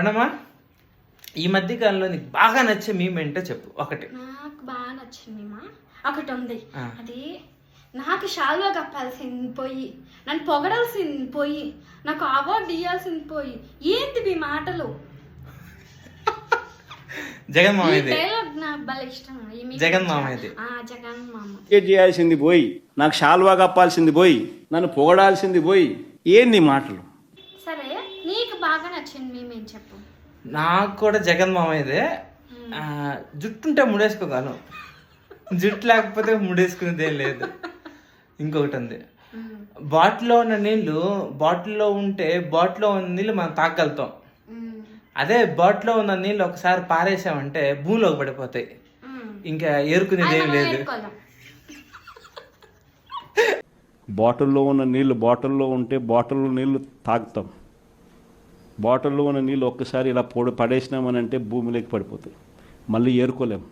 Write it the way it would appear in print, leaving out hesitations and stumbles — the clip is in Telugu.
అన్నమా ఈ మధ్య కాలంలో నీకు బాగా నచ్చే మీమ్ ఏంటో చెప్పు ఒకటి. నాకు బాగా నచ్చింది మా ఒకటి ఉంది. అది నాకు షాల్వా కప్పాల్సింది పోయి, నన్ను పొగడాల్సింది పోయి, నాకు అవార్డు ఇవ్వాల్సింది పోయి, ఏంటి మీ మాటలు? జగన్ మామయ్యది. డైలాగ్ నాకు భలే ఇష్టం. జగన్ మామయ్యది. జగన్ మామ చేయాల్సింది పోయి, నాకు షాల్వా కప్పాల్సింది పోయి, నన్ను పొగడాల్సింది పోయి, ఏంది మాటలు? సరే, నీకు బాగా నచ్చింది మేమేం చెప్పు. నాకు కూడా జగన్ మామయ్యదే. జుట్టు ఉంటే ముడేసుకోగలను, జుట్టు లేకపోతే ముడేసుకునేది ఏం లేదు. ఇంకొకటి ఉంది, బాటిల్లో ఉన్న నీళ్ళు బాటిల్లో ఉంటే బాటిల్లో ఉన్న నీళ్ళు మనం తాగలుగుతాం. అదే బాటిల్లో ఉన్న నీళ్ళు ఒకసారి పారేసామంటే భూమిలోకి పడిపోతాయి, ఇంకా ఏరుకునేది ఏం లేదు. బాటిల్లో ఉన్న నీళ్ళు బాటిల్లో ఉంటే బాటిల్లో నీళ్ళు తాగుతాం, బాటిల్లో ఉన్న నీళ్ళు ఒక్కసారి ఇలా పడేసినామని అంటే భూమిలోకి పడిపోతాయి, మళ్ళీ ఏరుకోలేం.